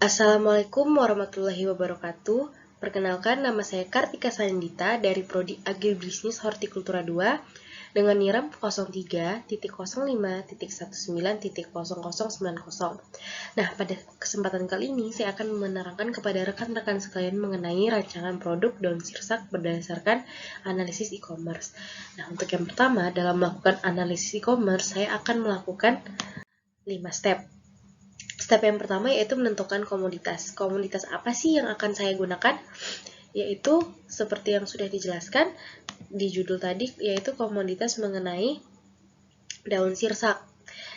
Assalamualaikum warahmatullahi wabarakatuh. Perkenalkan, nama saya Kartika Sandita dari Prodi Agribisnis Hortikultura 2 dengan NIRAM 03.05.19.0090. Nah, pada kesempatan kali ini saya akan menerangkan kepada rekan-rekan sekalian mengenai rancangan produk daun sirsak berdasarkan analisis e-commerce. Nah, untuk yang pertama, dalam melakukan analisis e-commerce, saya akan melakukan 5 step. Step yang pertama yaitu menentukan komoditas. Komoditas apa sih yang akan saya gunakan? Yaitu seperti yang sudah dijelaskan di judul tadi, yaitu komoditas mengenai daun sirsak.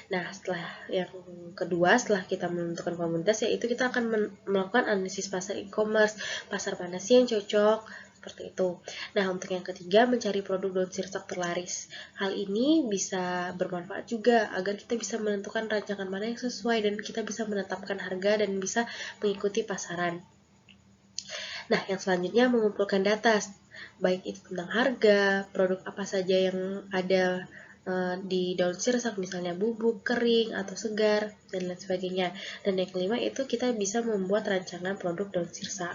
Nah, setelah yang kedua, setelah kita menentukan komoditas, yaitu kita akan melakukan analisis pasar e-commerce, pasar mana sih yang cocok, seperti itu. Nah, untuk yang ketiga, mencari produk daun sirsak terlaris. Hal ini bisa bermanfaat juga agar kita bisa menentukan rancangan mana yang sesuai dan kita bisa menetapkan harga dan bisa mengikuti pasaran. Nah, yang selanjutnya mengumpulkan data, baik itu tentang harga, produk apa saja yang ada di daun sirsak, misalnya bubuk, kering, atau segar, dan lain sebagainya. Dan yang kelima itu kita bisa membuat rancangan produk daun sirsak.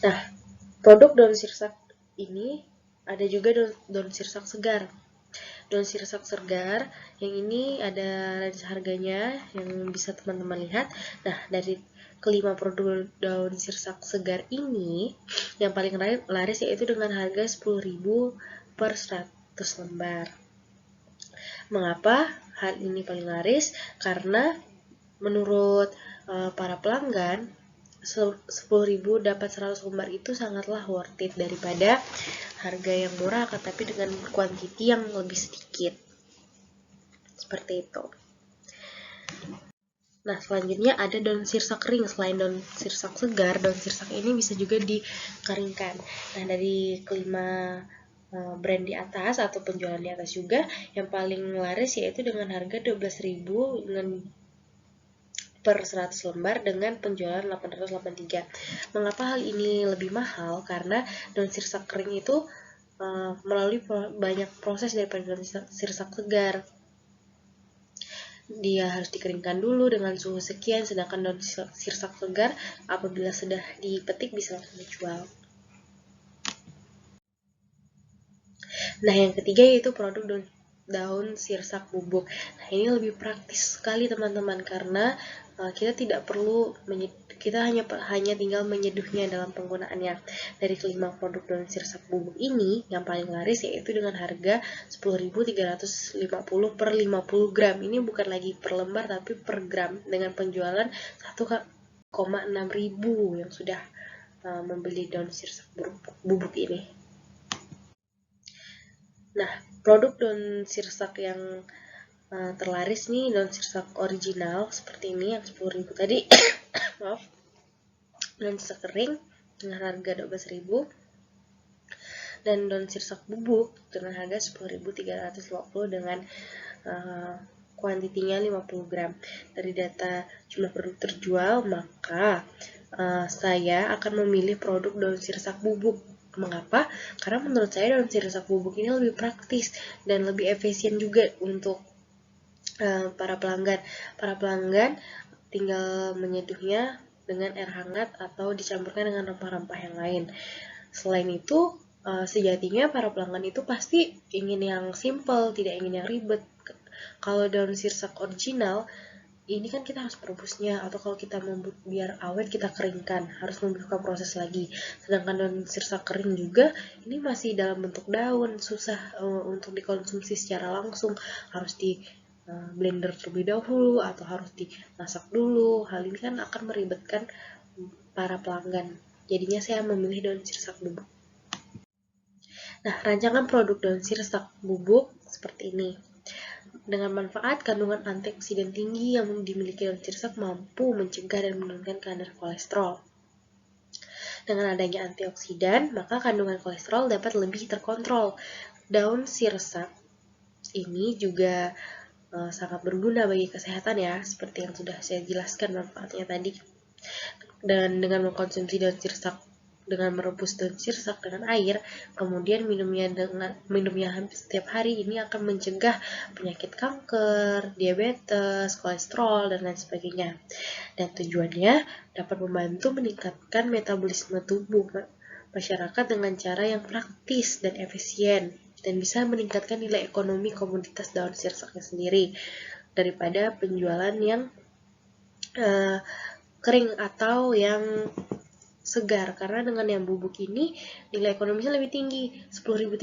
Nah, produk daun sirsak ini ada juga daun sirsak segar. Daun sirsak segar yang ini ada range harganya yang bisa teman-teman lihat. Nah, dari kelima produk daun sirsak segar ini yang paling laris yaitu dengan harga 10.000 per 100 lembar. Mengapa hal ini paling laris? Karena menurut para pelanggan 10.000 dapat 100 lembar itu sangatlah worth it daripada harga yang murah tapi dengan kuantiti yang lebih sedikit. Seperti itu. Nah, selanjutnya ada daun sirsak kering. Selain daun sirsak segar, daun sirsak ini bisa juga dikeringkan. Nah, dari kelima brand di atas atau penjualan di atas juga, yang paling laris yaitu dengan harga 12.000 dengan per 100 lembar dengan penjualan 883. Mengapa hal ini lebih mahal? Karena daun sirsak kering itu melalui banyak proses daripada daun sirsak segar. Dia harus dikeringkan dulu dengan suhu sekian, sedangkan daun sirsak segar apabila sudah dipetik bisa langsung dijual. Nah, yang ketiga yaitu produk daun sirsak bubuk. Nah, ini lebih praktis sekali teman-teman karena kita tidak perlu kita hanya tinggal menyeduhnya dalam penggunaannya. Dari kelima produk daun sirsak bubuk ini yang paling laris yaitu dengan harga 10.350 per 50 gram. Ini bukan lagi per lembar tapi per gram dengan penjualan 1,6 ribu yang sudah membeli daun sirsak bubuk ini. Nah, produk daun sirsak yang terlaris nih, daun sirsak original seperti ini yang 10.000 tadi. Maaf. Daun sirsak kering dengan harga 12.000 dan daun sirsak bubuk dengan harga 10.350 dengan kuantitinya 50 gram. Dari data jumlah produk terjual, maka saya akan memilih produk daun sirsak bubuk. Mengapa? Karena menurut saya daun sirsak bubuk ini lebih praktis dan lebih efisien juga untuk para pelanggan. Para pelanggan tinggal menyeduhnya dengan air hangat atau dicampurkan dengan rempah-rempah yang lain. Selain itu, sejatinya para pelanggan itu pasti ingin yang simple, tidak ingin yang ribet. Kalau daun sirsak original, ini kan kita harus merebusnya, atau kalau kita biar awet kita keringkan, harus membuka proses lagi. Sedangkan daun sirsak kering juga, ini masih dalam bentuk daun, susah untuk dikonsumsi secara langsung, harus di blender terlebih dahulu atau harus dimasak dulu. Hal ini kan akan meribetkan para pelanggan. Jadinya saya memilih daun sirsak bubuk. Nah, rancangan produk daun sirsak bubuk seperti ini. Dengan manfaat kandungan antioksidan tinggi yang dimiliki daun sirsak mampu mencegah dan menurunkan kadar kolesterol. Dengan adanya antioksidan, maka kandungan kolesterol dapat lebih terkontrol. Daun sirsak ini juga sangat berguna bagi kesehatan ya, seperti yang sudah saya jelaskan manfaatnya tadi. Dan dengan mengkonsumsi daun sirsak dengan merebus daun sirsak dengan air, kemudian minumnya hampir setiap hari, ini akan mencegah penyakit kanker, diabetes, kolesterol, dan lain sebagainya. Dan tujuannya dapat membantu meningkatkan metabolisme tubuh masyarakat dengan cara yang praktis dan efisien, dan bisa meningkatkan nilai ekonomi komoditas daun sirsaknya sendiri daripada penjualan yang kering atau yang segar, karena dengan yang bubuk ini nilai ekonomisnya lebih tinggi. 10.350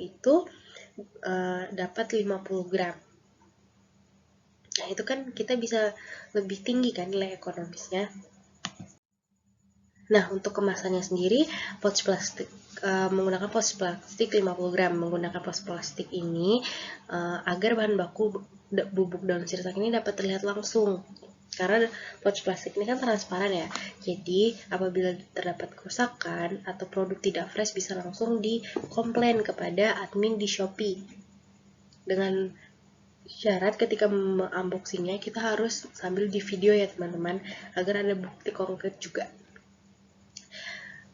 itu dapat 50 gram. Nah, itu kan kita bisa lebih tinggi kan nilai ekonomisnya. Nah, untuk kemasannya sendiri, pouch plastik menggunakan pouch plastik 50 gram. Menggunakan pouch plastik ini agar bahan baku bubuk daun sirsak ini dapat terlihat langsung. Karena pouch plastik ini kan transparan ya, jadi apabila terdapat kerusakan atau produk tidak fresh bisa langsung dikomplain kepada admin di Shopee. Dengan syarat ketika unboxingnya kita harus sambil di video ya teman-teman, agar ada bukti konkret juga.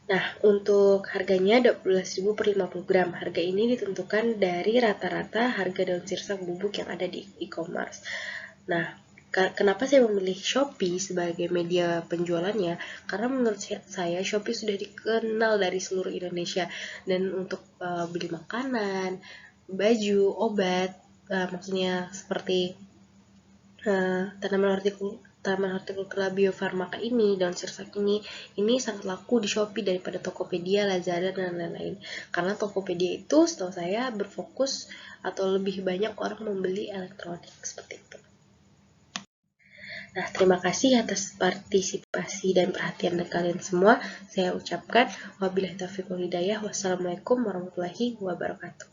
Nah, untuk harganya 12.000 per 50 gram. Harga ini ditentukan dari rata-rata harga daun sirsak bubuk yang ada di e-commerce. Nah, kenapa saya memilih Shopee sebagai media penjualannya? Karena menurut saya Shopee sudah dikenal dari seluruh Indonesia, dan untuk beli makanan, baju, obat, maksudnya seperti tanaman hortikultura biofarmaka ini, daun sirsak ini sangat laku di Shopee daripada Tokopedia, Lazada, dan lain-lain. Karena Tokopedia itu setahu saya berfokus atau lebih banyak orang membeli elektronik seperti itu. Nah, terima kasih atas partisipasi dan perhatian dari kalian semua. Saya ucapkan wabillahi taufiq wal hidayah. Wassalamualaikum warahmatullahi wabarakatuh.